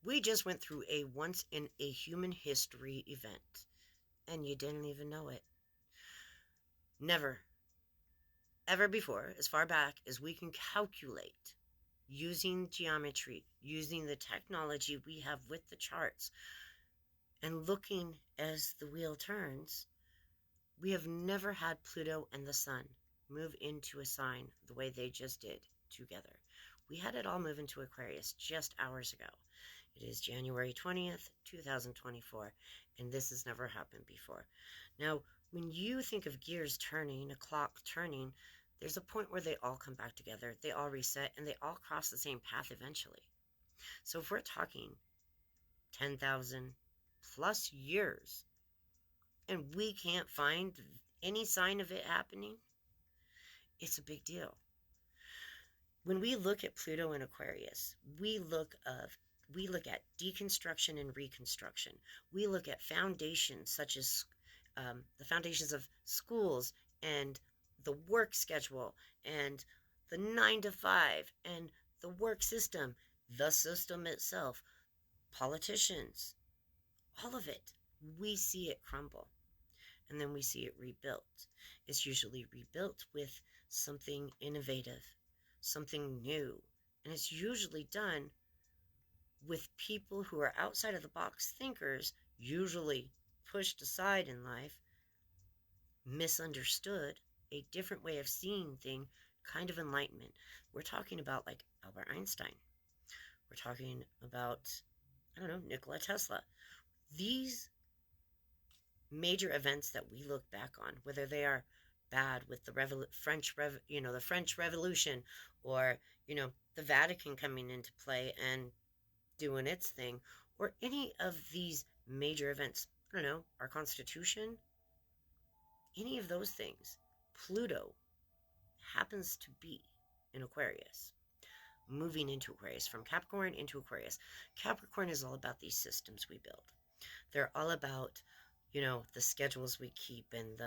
We just went through a once in a human history event, and you didn't even know it. Never, ever before, as far back as we can calculate, using geometry, using the technology we have with the charts, and looking as the wheel turns, we have never had Pluto and the Sun move into a sign the way they just did together. We had it all move into Aquarius just hours ago. It is January 20th, 2024, and this has never happened before. Now, when you think of gears turning, a clock turning, there's a point where they all come back together, they all reset, and they all cross the same path eventually. So if we're talking 10,000 plus years and we can't find any sign of it happening, it's a big deal. When we look at Pluto and Aquarius, we look at deconstruction and reconstruction. We look at foundations such as the foundations of schools and the work schedule and the 9 to 5 and the work system, the system itself, politicians, all of it. We see it crumble, and then we see it rebuilt. It's usually rebuilt with something innovative, something new, and it's usually done with people who are outside of the box thinkers, usually pushed aside in life, misunderstood, a different way of seeing things, kind of enlightenment. We're talking about like Albert Einstein. We're talking about, I don't know, Nikola Tesla. These major events that we look back on, whether they are bad with the the French Revolution, or the Vatican coming into play and doing its thing, or any of these major events. I don't know, our Constitution, any of those things. Pluto happens to be in Aquarius, moving into Aquarius, from Capricorn into Aquarius. Capricorn is all about these systems we build. They're all about, the schedules we keep and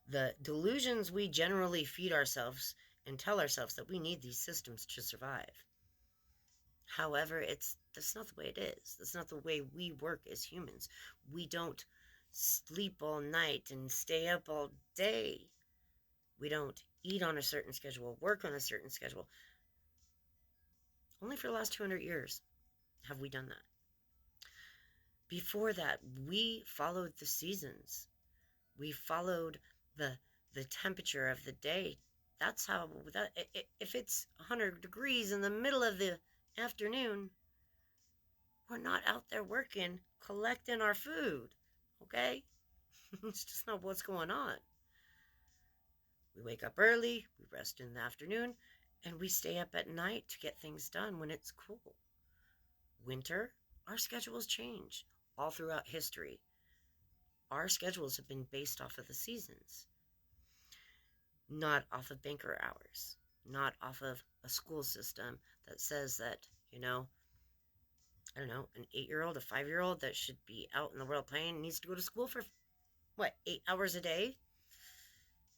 the delusions we generally feed ourselves and tell ourselves that we need these systems to survive. However, that's not the way it is. That's not the way we work as humans. We don't sleep all night and stay up all day. We don't eat on a certain schedule, work on a certain schedule. Only for the last 200 years have we done that. Before that, we followed the seasons. We followed the temperature of the day. That's how if it's 100 degrees in the middle of the afternoon, we're not out there working, collecting our food, okay? It's just not what's going on. We wake up early, we rest in the afternoon, and we stay up at night to get things done when it's cool. Winter, our schedules change all throughout history. Our schedules have been based off of the seasons, not off of banker hours, not off of a school system that says that, I don't know, an 8-year-old, a 5-year-old that should be out in the world playing needs to go to school for, what, 8 hours a day?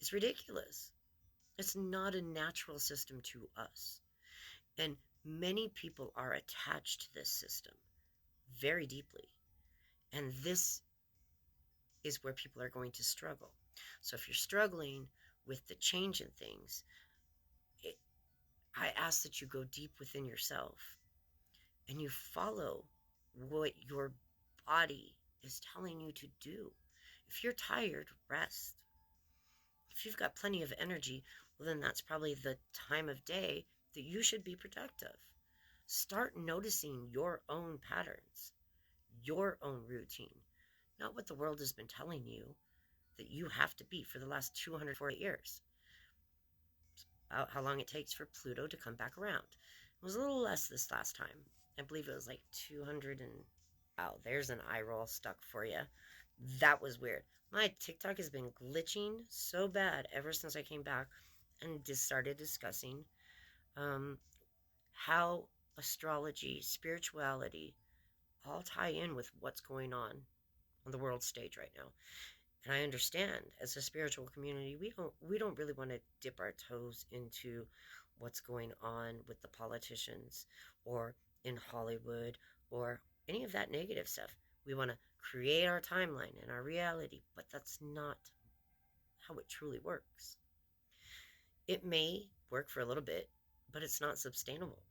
It's ridiculous. It's not a natural system to us. And many people are attached to this system very deeply. And this is where people are going to struggle. So if you're struggling with the change in things, I ask that you go deep within yourself and you follow what your body is telling you to do. If you're tired, rest. If you've got plenty of energy, well, then that's probably the time of day that you should be productive. Start noticing your own patterns, your own routine, not what the world has been telling you that you have to be for the last 240 years. About how long it takes for Pluto to come back around. It was a little less this last time. I believe it was like 200 and... Wow, there's an eye roll stuck for you. That was weird. My TikTok has been glitching so bad ever since I came back and just started discussing how astrology, spirituality, all tie in with what's going on the world stage right now. And I understand, as a spiritual community, we don't really want to dip our toes into what's going on with the politicians or in Hollywood or any of that negative stuff. We want to create our timeline and our reality, but that's not how it truly works. It may work for a little bit, but it's not sustainable.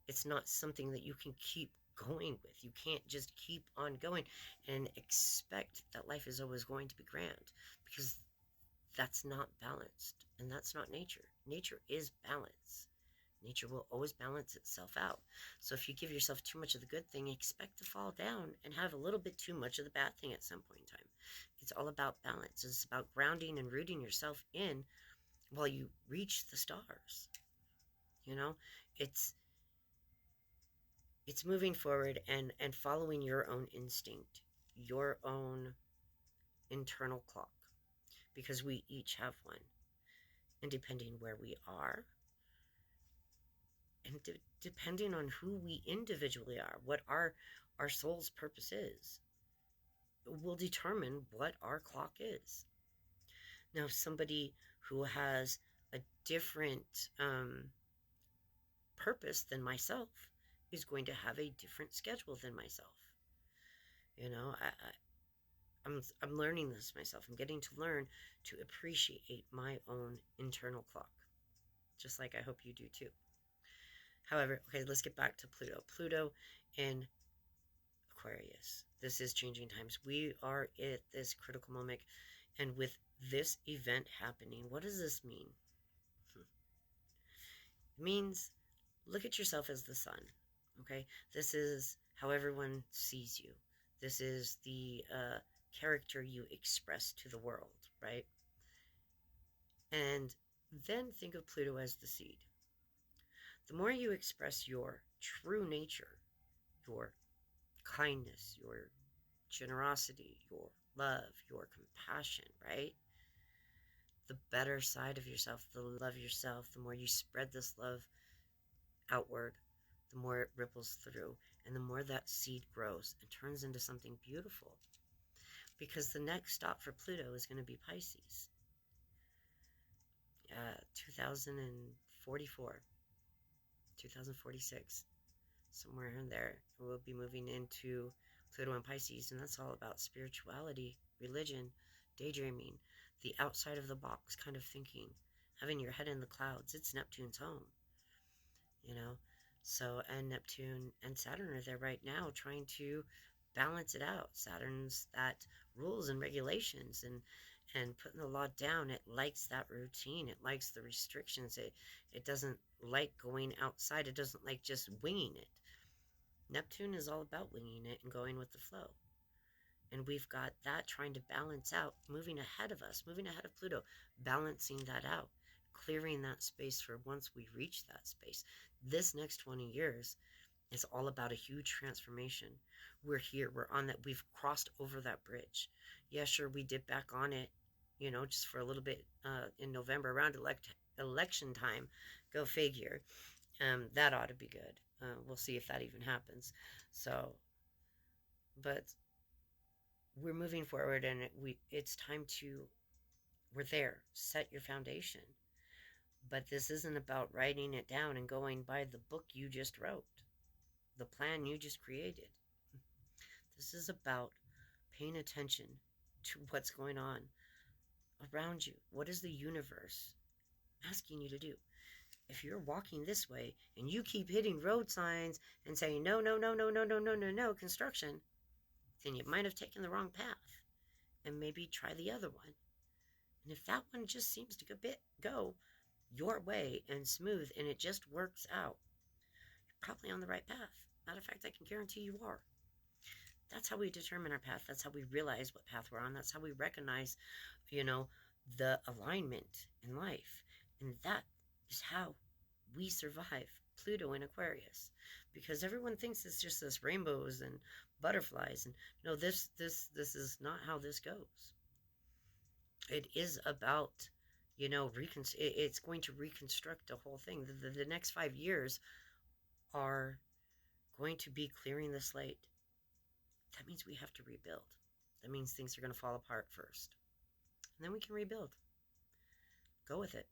It's not something that you can keep going with. You can't just keep on going and expect that life is always going to be grand, because that's not balanced, and that's not nature. Nature is balance. Nature will always balance itself out. So if you give yourself too much of the good thing, expect to fall down and have a little bit too much of the bad thing at some point in time. It's all about balance. It's about grounding and rooting yourself in while you reach the stars. You know, it's moving forward and following your own instinct, your own internal clock, because we each have one. And depending where we are, and depending on who we individually are, what our soul's purpose is, will determine what our clock is. Now, somebody who has a different purpose than myself is going to have a different schedule than myself. You know, I'm learning this myself. I'm getting to learn to appreciate my own internal clock, just like I hope you do too. However, okay, let's get back to Pluto. Pluto in Aquarius. This is changing times. We are at this critical moment, and with this event happening, what does this mean? It means look at yourself as the sun. Okay, this is how everyone sees you. This is the character you express to the world, right? And then think of Pluto as the seed. The more you express your true nature, your kindness, your generosity, your love, your compassion, right? The better side of yourself, the love yourself, the more you spread this love outward, the more it ripples through, and the more that seed grows and turns into something beautiful. Because the next stop for Pluto is going to be Pisces. 2044, 2046, somewhere in there. We'll be moving into Pluto and Pisces, and that's all about spirituality, religion, daydreaming, the outside of the box kind of thinking, having your head in the clouds. It's Neptune's home, you know. So, and Neptune and Saturn are there right now trying to balance it out. Saturn's that rules and regulations and putting the law down. It likes that routine. It likes the restrictions. It doesn't like going outside. It doesn't like just winging it. Neptune is all about winging it and going with the flow. And we've got that trying to balance out, moving ahead of us, moving ahead of Pluto, balancing that out, clearing that space for once we reach that space. This next 20 years is all about a huge transformation. We're here. We're on that. We've crossed over that bridge. Yeah, sure, we dip back on it, you know, just for a little bit in November around election time. Go figure. That ought to be good. We'll see if that even happens. So, but we're moving forward, and it's time to, we're there. Set your foundation. But this isn't about writing it down and going by the book you just wrote, the plan you just created. This is about paying attention to what's going on around you. What is the universe asking you to do? If you're walking this way and you keep hitting road signs and saying, no, no, no, no, no, no, no, no, no, construction, then you might have taken the wrong path, and maybe try the other one. And if that one just seems to go your way and smooth and it just works out, you're probably on the right path. Matter of fact, I can guarantee you are. That's how we determine our path. That's how we realize what path we're on. That's how we recognize, you know, the alignment in life. And that is how we survive Pluto in Aquarius. Because everyone thinks it's just this rainbows and butterflies. And no, this is not how this goes. It is about, you know, it's going to reconstruct the whole thing. The next 5 years are going to be clearing the slate. That means we have to rebuild. That means things are going to fall apart first. And then we can rebuild. Go with it.